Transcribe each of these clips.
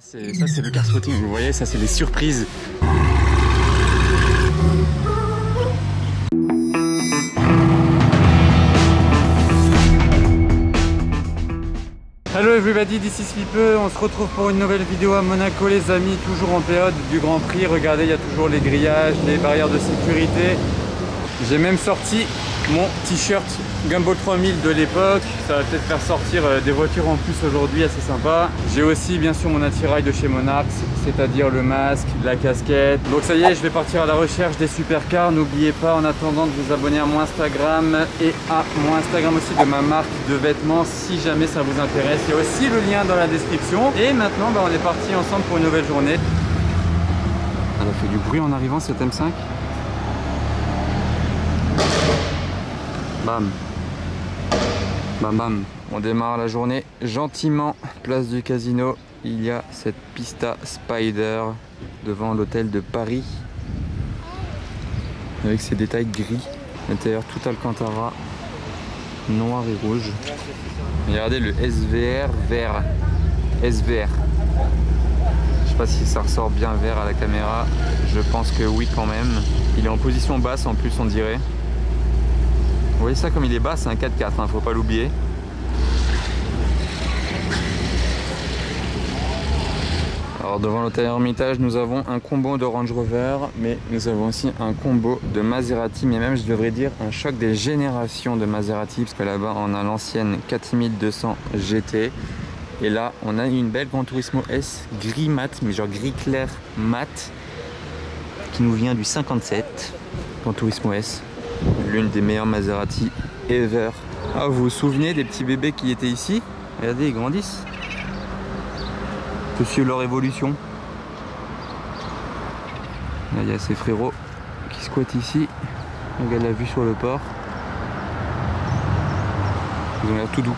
Ça c'est le car spotting, vous voyez, ça c'est les surprises. Hello everybody, this is Philippe. On se retrouve pour une nouvelle vidéo à Monaco les amis, toujours en période du Grand Prix. Regardez, il y a toujours les grillages, les barrières de sécurité. J'ai même sorti mon t-shirt Gumball 3000 de l'époque. Ça va peut-être faire sortir des voitures en plus aujourd'hui, assez sympa. J'ai aussi bien sûr mon attirail de chez Monarch, c'est-à-dire le masque, la casquette. Donc ça y est, je vais partir à la recherche des supercars. N'oubliez pas en attendant de vous abonner à mon Instagram et à mon Instagram aussi de ma marque de vêtements si jamais ça vous intéresse. Il y a aussi le lien dans la description. Et maintenant on est parti ensemble pour une nouvelle journée. Elle a fait du bruit en arrivant cette M5. Bam. Bam bam. On démarre la journée gentiment. Place du casino. Il y a cette Pista Spider devant l'hôtel de Paris. Avec ses détails gris. L'intérieur tout Alcantara. Noir et rouge. Regardez le SVR vert. SVR. Je sais pas si ça ressort bien vert à la caméra. Je pense que oui quand même. Il est en position basse en plus on dirait. Vous voyez ça comme il est bas, c'est un 4x4, hein, faut pas l'oublier. Alors devant l'hôtel Hermitage, nous avons un combo de Range Rover, mais nous avons aussi un combo de Maserati, mais même je devrais dire un choc des générations de Maserati, parce que là-bas on a l'ancienne 4200 GT. Et là on a une belle Gran Turismo S gris mat, mais genre gris clair mat, qui nous vient du 57, Gran Turismo S. L'une des meilleures Maserati ever. Ah, vous vous souvenez des petits bébés qui étaient ici? Regardez, ils grandissent. Faut suivre leur évolution. Là, il y a ces frérots qui squattent ici. Regarde la vue sur le port. Ils ont l'air tout doux.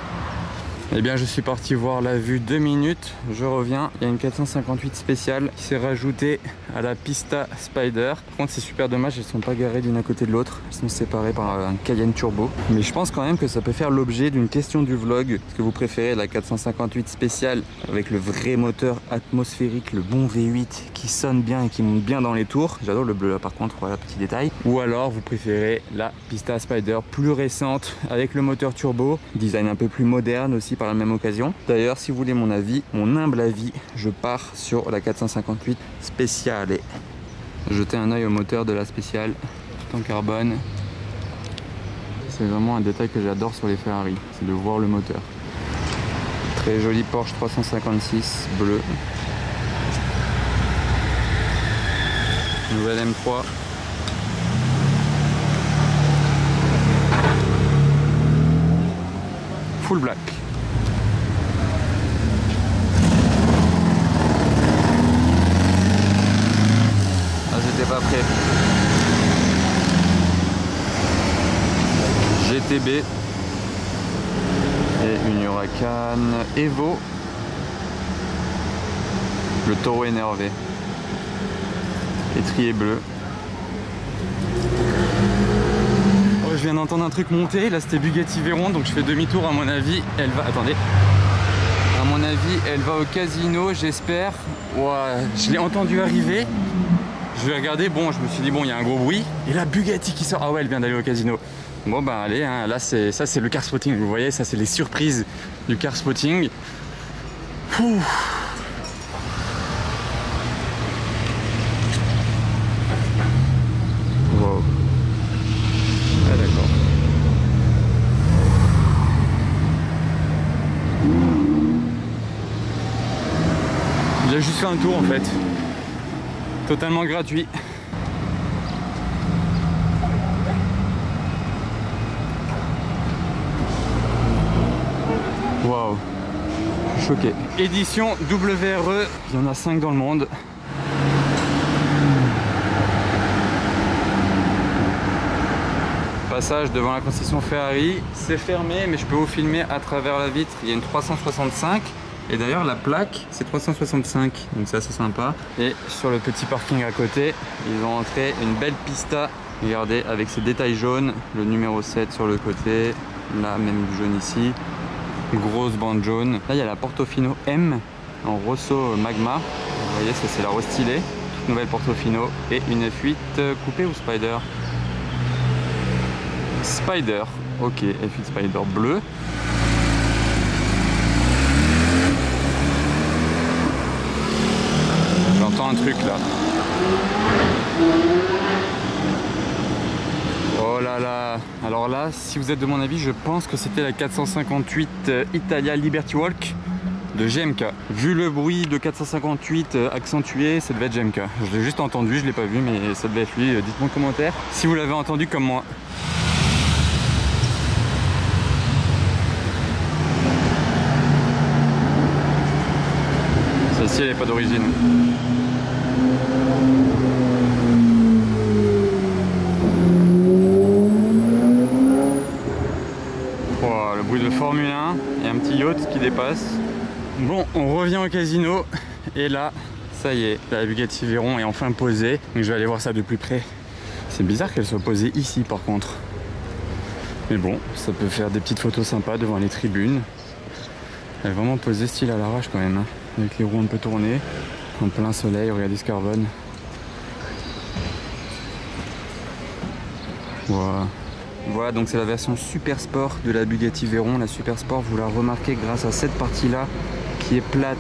Eh bien, je suis parti voir la vue 2 minutes. Je reviens. Il y a une 458 spéciale qui s'est rajoutée à la Pista Spider. Par contre, c'est super dommage, elles ne sont pas garées l'une à côté de l'autre. Elles sont séparées par un Cayenne Turbo. Mais je pense quand même que ça peut faire l'objet d'une question du vlog. Est-ce que vous préférez la 458 spéciale avec le vrai moteur atmosphérique, le bon V8 qui sonne bien et qui monte bien dans les tours? J'adore le bleu là par contre, voilà, petit détail. Ou alors vous préférez la Pista Spider plus récente avec le moteur turbo, design un peu plus moderne aussi par la même occasion. D'ailleurs, si vous voulez mon avis, mon humble avis, je pars sur la 458 spéciale. Jetez un œil au moteur de la spéciale, tout en carbone. C'est vraiment un détail que j'adore sur les Ferrari, c'est de voir le moteur. Très joli Porsche 356 bleu. Nouvelle M3. Full black. J'étais pas prêt. GTB et une Huracan Evo. Le taureau énervé. Étrier bleu. Oh, je viens d'entendre un truc monter. Là c'était Bugatti Veyron, donc je fais demi-tour à mon avis. Elle va. Attendez. À mon avis, elle va au casino, j'espère. Ouais, je l'ai entendu arriver. Je vais regarder, bon, je me suis dit, bon, il y a un gros bruit. Et la Bugatti qui sort. Ah ouais, elle vient d'aller au casino. Bon, ben allez, hein, là, ça, c'est le car spotting. Vous voyez, ça, c'est les surprises du car spotting. Ouh. Wow. Ah, d'accord. J'ai juste fait un tour, en fait. Totalement gratuit. Waouh, je suis choqué. Édition WRE, il y en a 5 dans le monde. Passage devant la concession Ferrari, c'est fermé mais je peux vous filmer à travers la vitre. Il y a une 365. Et d'ailleurs la plaque c'est 365, donc ça c'est sympa. Et sur le petit parking à côté, ils ont entré une belle Pista. Regardez, avec ses détails jaunes, le numéro 7 sur le côté, là même du jaune ici, grosse bande jaune. Là il y a la Portofino M en Rosso Magma. Vous voyez, ça c'est la restylée. Toute nouvelle Portofino. Et une F8 coupée ou Spider? Spider. Ok, F8 Spider bleu. J'entends un truc là. Oh là là. Alors là, si vous êtes de mon avis, je pense que c'était la 458 Italia Liberty Walk de GMK. Vu le bruit de 458 accentué, ça devait être GMK. Je l'ai juste entendu, je l'ai pas vu, mais ça devait être lui. Dites-moi en commentaire si vous l'avez entendu comme moi. Celle-ci, elle n'est pas d'origine. Oh, le bruit de Formule 1 et un petit yacht qui dépasse. Bon, on revient au casino et là, ça y est, la Bugatti Veyron est enfin posée. Donc je vais aller voir ça de plus près. C'est bizarre qu'elle soit posée ici par contre. Mais bon, ça peut faire des petites photos sympas devant les tribunes. Elle est vraiment posée style à l'arrache quand même, hein. Avec les roues un peu tournées, en plein soleil, regardez ce carbone. Voilà. Voilà, donc c'est la version Super Sport de la Bugatti Veyron. La Super Sport, vous la remarquez grâce à cette partie-là qui est plate,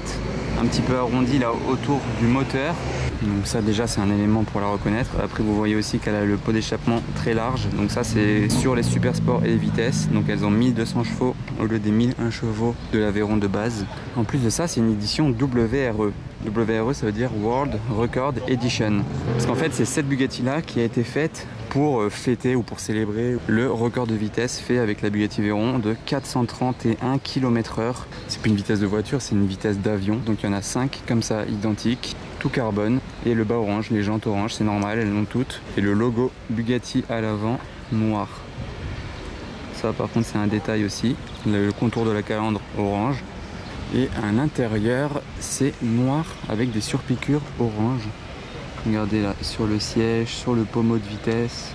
un petit peu arrondie là autour du moteur. Donc ça déjà c'est un élément pour la reconnaître. Après vous voyez aussi qu'elle a le pot d'échappement très large. Donc ça c'est sur les Super Sport et les vitesses. Donc elles ont 1200 chevaux au lieu des 1001 chevaux de la Veyron de base. En plus de ça c'est une édition WRE. WRE ça veut dire World Record Edition. Parce qu'en fait c'est cette Bugatti là qui a été faite pour fêter ou pour célébrer le record de vitesse fait avec la Bugatti Veyron de 431 km/h. C'est plus une vitesse de voiture, c'est une vitesse d'avion. Donc il y en a 5 comme ça identiques, tout carbone. Et le bas orange, les jantes orange, c'est normal, elles l'ont toutes. Et le logo Bugatti à l'avant, noir. Ça par contre c'est un détail aussi. Le contour de la calandre orange. Et à l'intérieur c'est noir avec des surpiqûres orange. Regardez là, sur le siège, sur le pommeau de vitesse,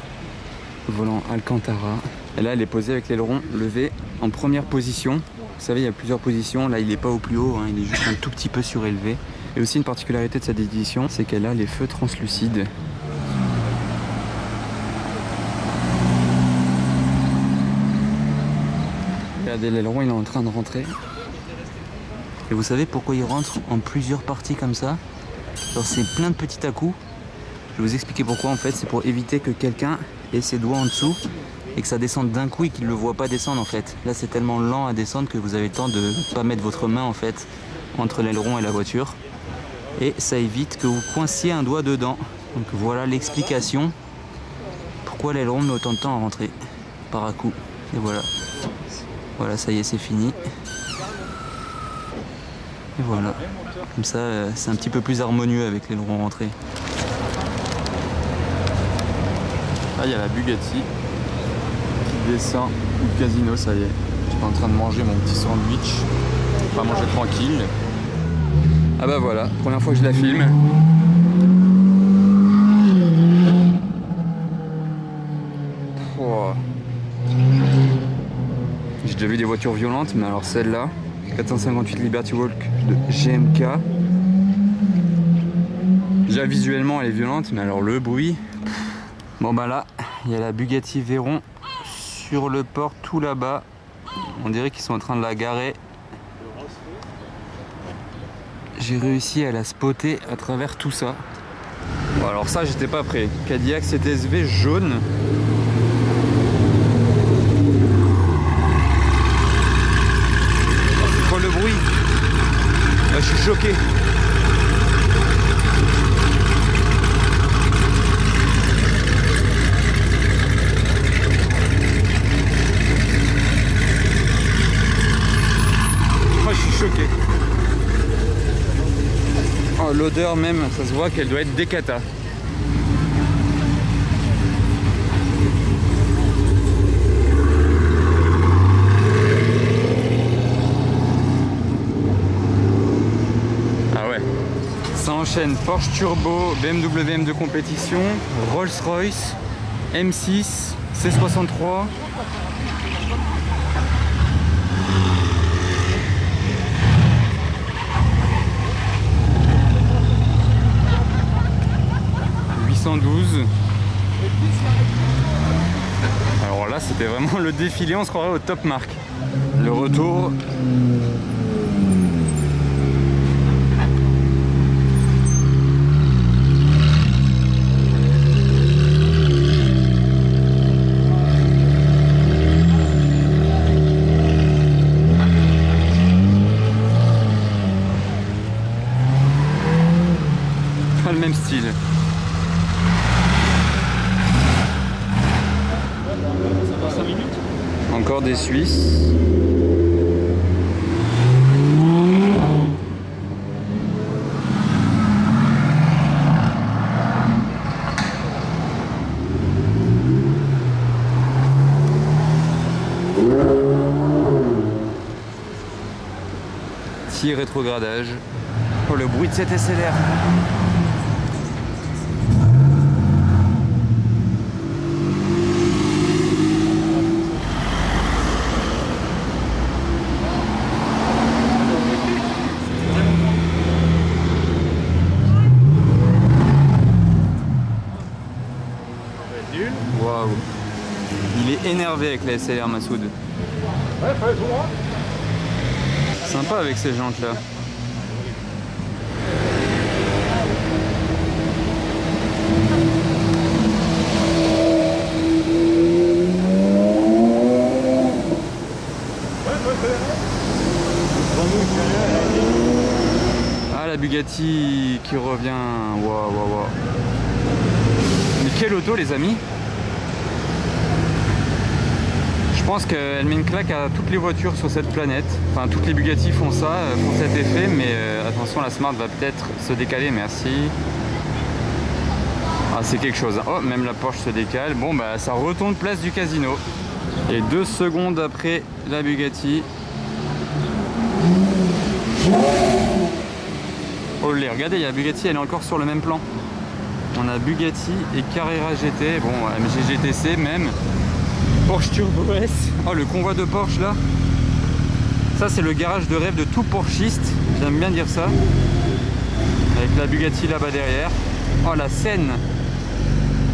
volant Alcantara. Et là, elle est posée avec l'aileron levé en première position. Vous savez, il y a plusieurs positions. Là, il n'est pas au plus haut, hein, il est juste un tout petit peu surélevé. Et aussi, une particularité de cette édition, c'est qu'elle a les feux translucides. Regardez, l'aileron, il est en train de rentrer. Et vous savez pourquoi il rentre en plusieurs parties comme ça? Alors c'est plein de petits à-coups. Je vais vous expliquer pourquoi en fait. C'est pour éviter que quelqu'un ait ses doigts en dessous et que ça descende d'un coup et qu'il ne le voit pas descendre en fait. Là c'est tellement lent à descendre que vous avez le temps de ne pas mettre votre main en fait entre l'aileron et la voiture. Et ça évite que vous coinciez un doigt dedans. Donc voilà l'explication pourquoi l'aileron met autant de temps à rentrer par à-coup. Et voilà. Voilà, ça y est, c'est fini. Et voilà. Comme ça, c'est un petit peu plus harmonieux avec l'aileron rentré. Là, il y a la Bugatti qui descend du casino, ça y est. Je suis en train de manger mon petit sandwich. On va manger tranquille. Ah bah voilà, première fois que je la filme. Oh. J'ai déjà vu des voitures violentes, mais alors celle-là, 458 Liberty Walk de GMK. Déjà visuellement elle est violente, mais alors le bruit. Bon bah là, il y a la Bugatti Veyron sur le port tout là-bas. On dirait qu'ils sont en train de la garer. J'ai réussi à la spotter à travers tout ça. Bon alors ça j'étais pas prêt. Cadillac CTS-V jaune. Le bruit, là, je suis choqué. Moi je suis choqué. Oh, l'odeur même, ça se voit qu'elle doit être décata. Ça enchaîne Porsche Turbo, BMW M2 compétition, Rolls-Royce, M6, C63. 112. Alors là, c'était vraiment le défilé, on se croirait au top marque. Le retour. Pas le même style. Encore des Suisses. Petit rétrogradage. Oh, le bruit de cette SLR. Waouh. Il est énervé avec la SLR, Massoud. Ouais, fais tout droit. Sympa avec ces jantes là. Ah, la Bugatti qui revient. Waouh, waouh, waouh. Mais quelle auto, les amis! Je pense qu'elle met une claque à toutes les voitures sur cette planète. Enfin, toutes les Bugatti font ça, font cet effet, mais attention, la Smart va peut-être se décaler, merci. Ah, c'est quelque chose. Oh, même la Porsche se décale. Bon, bah, ça retourne place du casino. Et 2 secondes après la Bugatti. Oh, regardez, il y a la Bugatti, elle est encore sur le même plan. On a Bugatti et Carrera GT, bon, MG GTC même. Porsche Turbo S. Oh, le convoi de Porsche là. Ça, c'est le garage de rêve de tout Porschiste. J'aime bien dire ça. Avec la Bugatti là-bas derrière. Oh, la scène.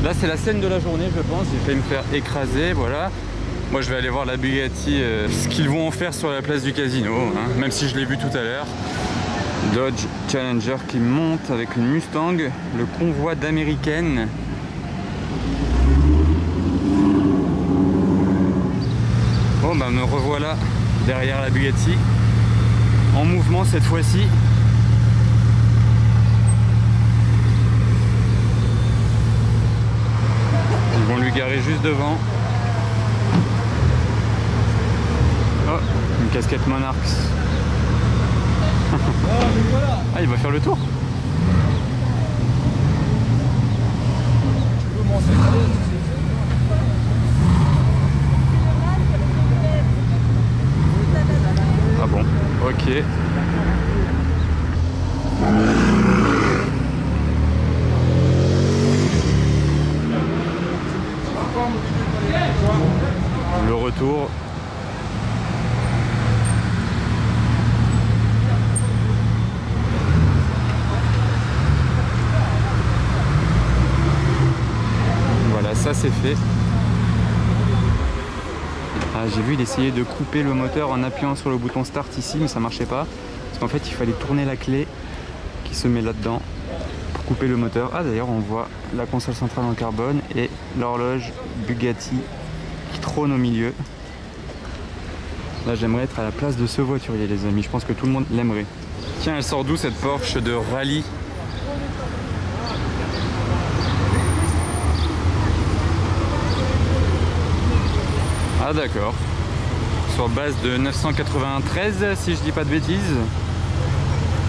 Là, c'est la scène de la journée, je pense. J'ai failli me faire écraser, voilà. Moi, je vais aller voir la Bugatti, ce qu'ils vont en faire sur la place du casino, hein, même si je l'ai vu tout à l'heure. Dodge Challenger qui monte avec une Mustang. Le convoi d'américaine. Bon, bah, me revoilà derrière la Bugatti, en mouvement cette fois-ci. Ils vont lui garer juste devant. Oh, une casquette Monarchs. Ah, il va faire le tour. Ah bon, ok. Le retour. Voilà, ça c'est fait. Ah, j'ai vu, il essayait de couper le moteur en appuyant sur le bouton start ici, mais ça marchait pas. Parce qu'en fait, il fallait tourner la clé qui se met là-dedans pour couper le moteur. Ah, d'ailleurs, on voit la console centrale en carbone et l'horloge Bugatti qui trône au milieu. Là, j'aimerais être à la place de ce voiturier, les amis. Je pense que tout le monde l'aimerait. Tiens, elle sort d'où cette Porsche de rallye? Ah d'accord, sur base de 993 si je dis pas de bêtises,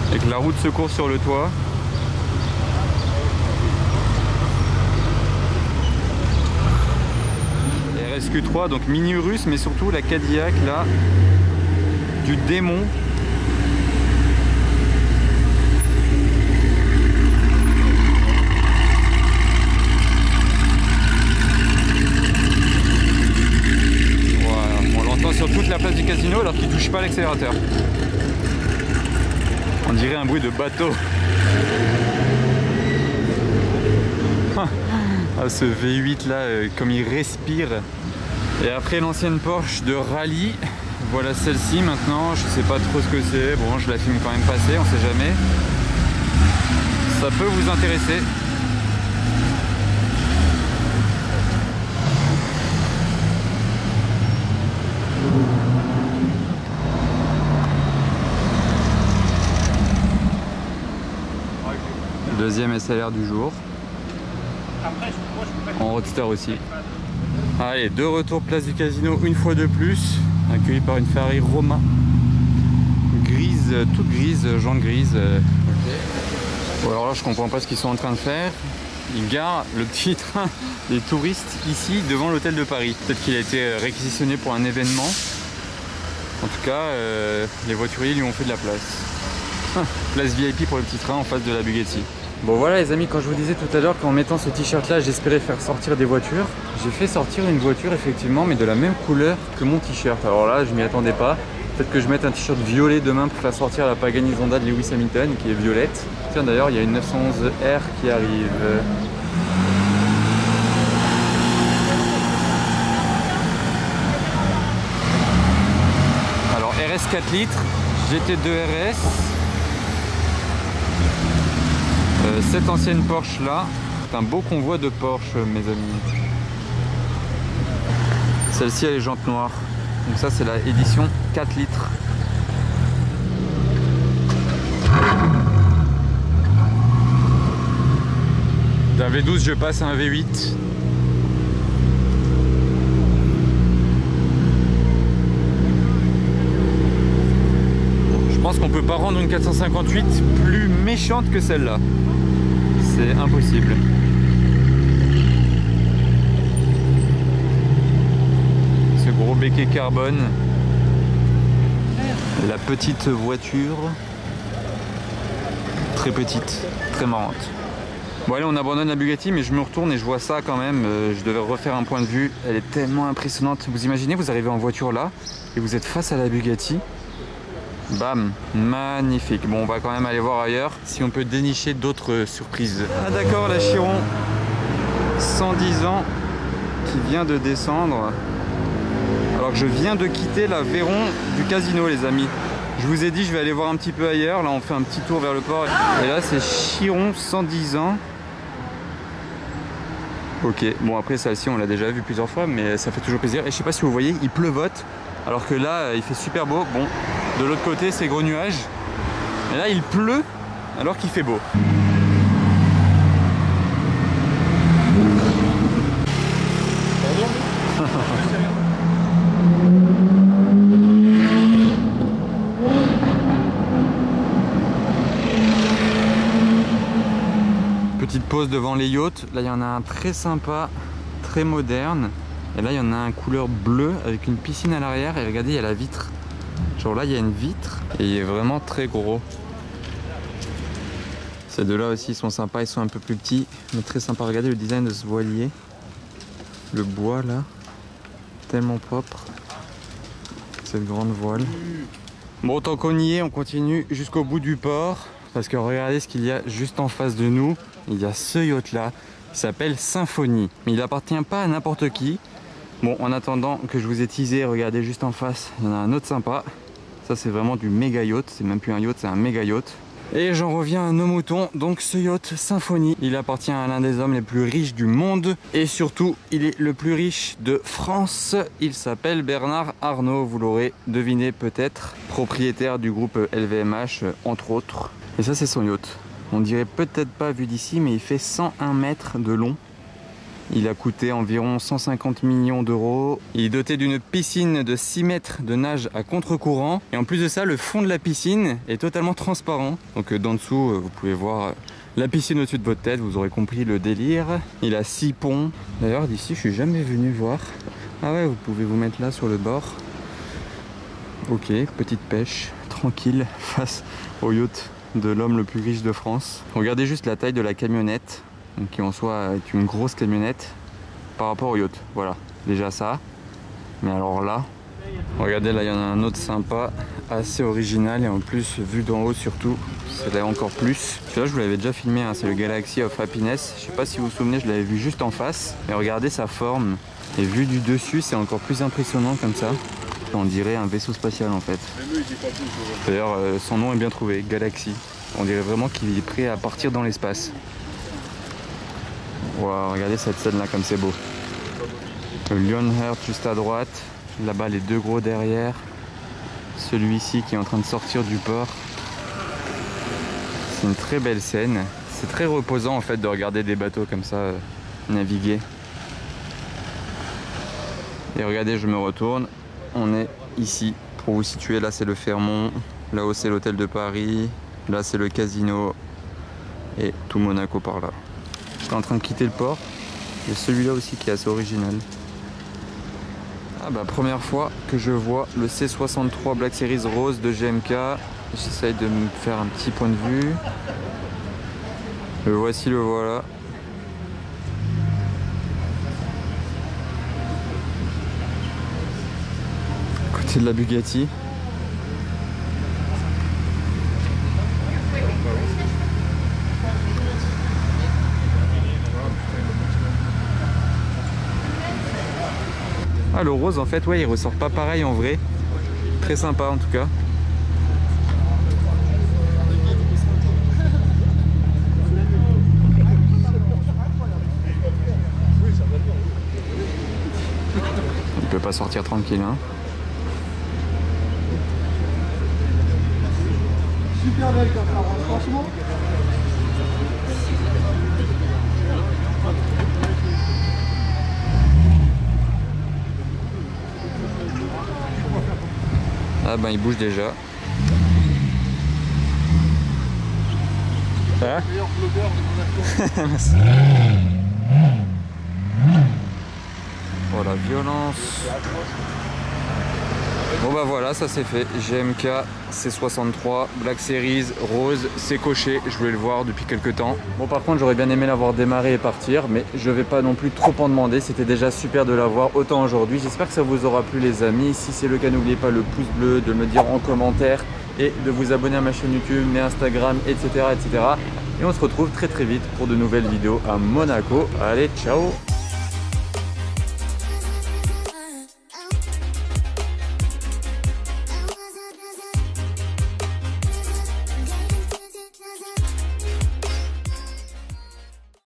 avec la roue de secours sur le toit. RSQ3, donc mini russe, mais surtout la Cadillac là, du démon. Sur toute la place du casino alors qu'il touche pas l'accélérateur. On dirait un bruit de bateau. Ah, ce V8 là, comme il respire. Et après l'ancienne Porsche de rallye, voilà celle-ci maintenant. Je sais pas trop ce que c'est. Bon, je la filme quand même passer, on sait jamais. Ça peut vous intéresser. Deuxième SLR du jour. En roadster aussi. Allez, de retour place du casino une fois de plus. Accueilli par une Ferrari Roma. Grise, toute grise, jaune grise. Bon, alors là je comprends pas ce qu'ils sont en train de faire. Ils garent le petit train des touristes ici devant l'hôtel de Paris. Peut-être qu'il a été réquisitionné pour un événement. En tout cas, les voituriers lui ont fait de la place. Place VIP pour le petit train en face de la Bugatti. Bon voilà les amis, quand je vous disais tout à l'heure qu'en mettant ce t-shirt là j'espérais faire sortir des voitures, j'ai fait sortir une voiture effectivement, mais de la même couleur que mon t-shirt. Alors là je m'y attendais pas. Peut-être que je mette un t-shirt violet demain pour faire sortir la Pagani Zonda de Lewis Hamilton qui est violette. Tiens d'ailleurs il y a une 911R qui arrive. Alors RS 4 litres, GT2 RS. Cette ancienne Porsche là, c'est un beau convoi de Porsche mes amis. Celle-ci elle est jante noire. Donc ça c'est la édition 4 litres. D'un V12 je passe à un V8. Je pense qu'on peut pas rendre une 458 plus méchante que celle-là. C'est impossible. Ce gros béquet carbone. Et la petite voiture. Très petite, très marrante. Bon allez, on abandonne la Bugatti, mais je me retourne et je vois ça quand même. Je devais refaire un point de vue. Elle est tellement impressionnante. Vous imaginez, vous arrivez en voiture là et vous êtes face à la Bugatti. Bam, magnifique. Bon, on va quand même aller voir ailleurs si on peut dénicher d'autres surprises. Ah d'accord, la Chiron 110 ans qui vient de descendre. Alors que je viens de quitter la Veyron du casino les amis. Je vous ai dit je vais aller voir un petit peu ailleurs. Là on fait un petit tour vers le port. Et là c'est Chiron 110 ans. Ok, bon après celle-ci on l'a déjà vue plusieurs fois mais ça fait toujours plaisir. Et je sais pas si vous voyez, il pleuvote. Alors que là il fait super beau. Bon, de l'autre côté c'est gros nuages. Et là il pleut alors qu'il fait beau. Petite pause devant les yachts. Là il y en a un très sympa, très moderne. Et là il y en a un couleur bleue avec une piscine à l'arrière. Et regardez, il y a la vitre. Genre là il y a une vitre et il est vraiment très gros. Ces deux là aussi sont sympas, ils sont un peu plus petits mais très sympas. Regardez le design de ce voilier. Le bois là, tellement propre. Cette grande voile. Bon, tant qu'on y est, on continue jusqu'au bout du port. Parce que regardez ce qu'il y a juste en face de nous. Il y a ce yacht là, qui s'appelle Symphonie. Mais il appartient pas à n'importe qui. Bon, en attendant que je vous ai teasé, regardez juste en face, il y en a un autre sympa. Ça c'est vraiment du méga yacht, c'est même plus un yacht, c'est un méga yacht. Et j'en reviens à nos moutons, donc ce yacht Symphonie, il appartient à l'un des hommes les plus riches du monde. Et surtout, il est le plus riche de France. Il s'appelle Bernard Arnault, vous l'aurez deviné peut-être. Propriétaire du groupe LVMH, entre autres. Et ça c'est son yacht. On dirait peut-être pas vu d'ici, mais il fait 101 mètres de long. Il a coûté environ 150 millions d'euros. Il est doté d'une piscine de 6 mètres de nage à contre-courant. Et en plus de ça, le fond de la piscine est totalement transparent. Donc d'en dessous, vous pouvez voir la piscine au-dessus de votre tête. Vous aurez compris le délire. Il a 6 ponts. D'ailleurs, d'ici, je suis jamais venu voir. Ah ouais, vous pouvez vous mettre là sur le bord. Ok, petite pêche, tranquille, face au yacht de l'homme le plus riche de France. Regardez juste la taille de la camionnette, donc qui en soi est une grosse camionnette par rapport au yacht. Voilà, déjà ça. Mais alors là, Regardez, là il y en a un autre sympa, assez original et en plus vu d'en haut surtout, c'est là encore plus. Celui-là je vous l'avais déjà filmé, hein, c'est le Galaxy of Happiness. Je sais pas si vous vous souvenez, je l'avais vu juste en face. Mais regardez sa forme et vu du dessus c'est encore plus impressionnant comme ça. On dirait un vaisseau spatial en fait. D'ailleurs son nom est bien trouvé, Galaxy. On dirait vraiment qu'il est prêt à partir dans l'espace. Waouh, regardez cette scène là comme c'est beau. Le Lionheart juste à droite. Là-bas les deux gros derrière. Celui-ci qui est en train de sortir du port. C'est une très belle scène. C'est très reposant en fait de regarder des bateaux comme ça naviguer. Et regardez, je me retourne. On est ici. Pour vous situer, là c'est le Fermont. Là-haut c'est l'hôtel de Paris. Là c'est le casino. Et tout Monaco par là. J'étais en train de quitter le port. Il y a celui-là aussi qui est assez original. Ah bah première fois que je vois le C63 Black Series Rose de GMK. J'essaye de me faire un petit point de vue. Le voici, le voilà. Côté de la Bugatti. Ah, le rose en fait, ouais, il ressort pas pareil en vrai. Très sympa en tout cas. Il peut pas sortir tranquille, hein. Super belle comme ça, franchement. Ah ben il bouge déjà. Ça va ? Oh la violence. Bon bah voilà, ça c'est fait. GMK C63 Black Series Rose, c'est coché. Je voulais le voir depuis quelques temps. Bon par contre j'aurais bien aimé l'avoir démarré et partir, mais je vais pas non plus trop en demander. C'était déjà super de l'avoir autant aujourd'hui. J'espère que ça vous aura plu les amis. Si c'est le cas, n'oubliez pas le pouce bleu, de me dire en commentaire et de vous abonner à ma chaîne YouTube, mes Instagram, etc. etc. Et on se retrouve très vite pour de nouvelles vidéos à Monaco. Allez, ciao!